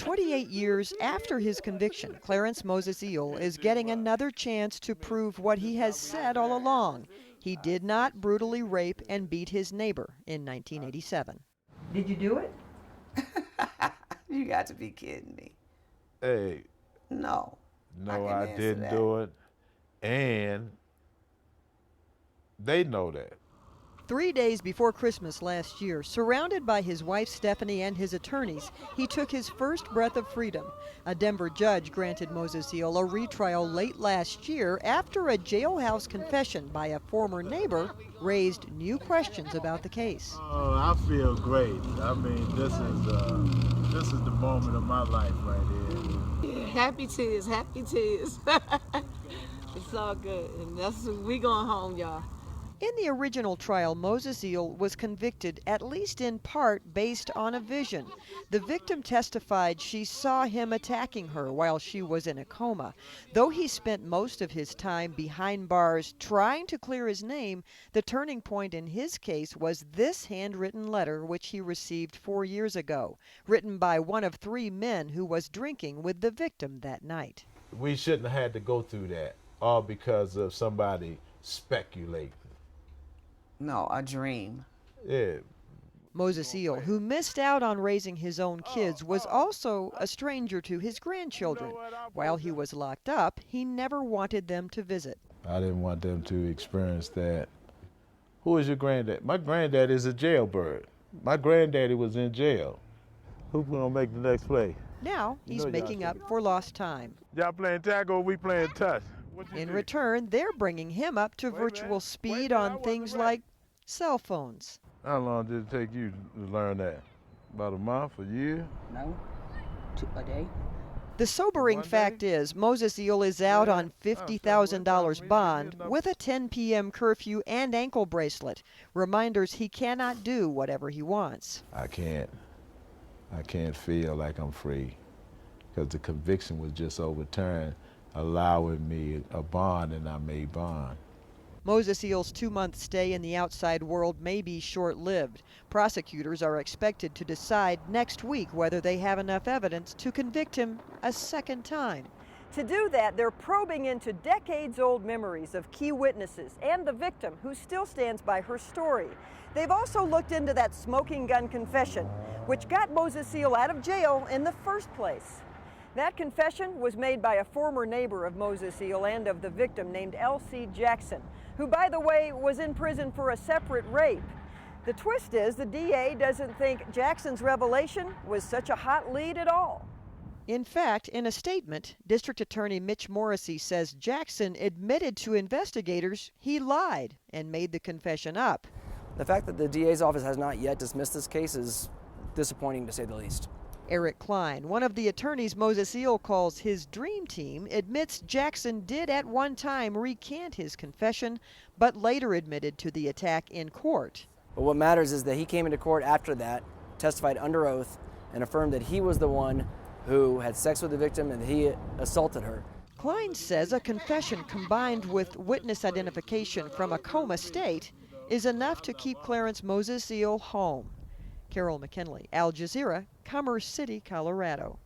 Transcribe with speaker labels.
Speaker 1: 28 years after his conviction, Clarence Moses Eel is getting another chance to prove what he has said all along. He did not brutally rape and beat his neighbor in 1987. Did you do it?
Speaker 2: You got to be kidding me.
Speaker 3: Hey.
Speaker 2: No.
Speaker 3: No, I didn't do it. And they know that.
Speaker 1: 3 days before Christmas last year, surrounded by his wife Stephanie and his attorneys, he took his first breath of freedom. A Denver judge granted Moses Eel a retrial late last year after a jailhouse confession by a former neighbor raised new questions about the case.
Speaker 4: Oh, I feel great. I mean, this is the moment of my life right here.
Speaker 5: Yeah, happy tears, happy tears. It's all good, and we going home, y'all.
Speaker 1: In the original trial, Moses Eel was convicted at least in part based on a vision. The victim testified she saw him attacking her while she was in a coma. Though he spent most of his time behind bars trying to clear his name, the turning point in his case was this handwritten letter which he received 4 years ago, written by one of 3 men who was drinking with the victim that night.
Speaker 3: We shouldn't have had to go through that, all because of somebody speculating.
Speaker 2: No, a dream.
Speaker 3: Yeah.
Speaker 1: Moses Eel, who missed out on raising his own kids, was also a stranger to his grandchildren. While he was locked up, he never wanted them to visit.
Speaker 3: I didn't want them to experience that. Who is your granddad? My granddad is a jailbird. My granddaddy was in jail. Who's gonna make the next play?
Speaker 1: Now he's making up for lost time.
Speaker 3: Y'all playing tag or we playing touch?
Speaker 1: In return, they're bringing him up to virtual speed on things like cell phones.
Speaker 3: How long did it take you to learn that? About a month, a year?
Speaker 2: No, a day.
Speaker 1: The sobering fact is, Moses Eel is out on $50,000 bond with a 10 p.m. curfew and ankle bracelet. Reminders he cannot do whatever he wants.
Speaker 3: I can't feel like I'm free because the conviction was just overturned, allowing me a bond, and I made bond.
Speaker 1: Moses Eel's 2-month stay in the outside world may be short-lived. Prosecutors are expected to decide next week whether they have enough evidence to convict him a second time. To do that, they're probing into decades-old memories of key witnesses and the victim who still stands by her story. They've also looked into that smoking gun confession, which got Moses Eel out of jail in the first place. That confession was made by a former neighbor of Moses Eel and of the victim named L.C. Jackson, who, by the way, was in prison for a separate rape. The twist is the DA doesn't think Jackson's revelation was such a hot lead at all. In fact, in a statement, District Attorney Mitch Morrissey says Jackson admitted to investigators he lied and made the confession up.
Speaker 6: The fact that the DA's office has not yet dismissed this case is disappointing, to say the least.
Speaker 1: Eric Klein, one of the attorneys Moses Eel calls his dream team, admits Jackson did at one time recant his confession, but later admitted to the attack in court.
Speaker 6: But what matters is that he came into court after that, testified under oath, and affirmed that he was the one who had sex with the victim and that he assaulted her.
Speaker 1: Klein says a confession combined with witness identification from a coma state is enough to keep Clarence Moses Eel home. Carol McKinley, Al Jazeera, Commerce City, Colorado.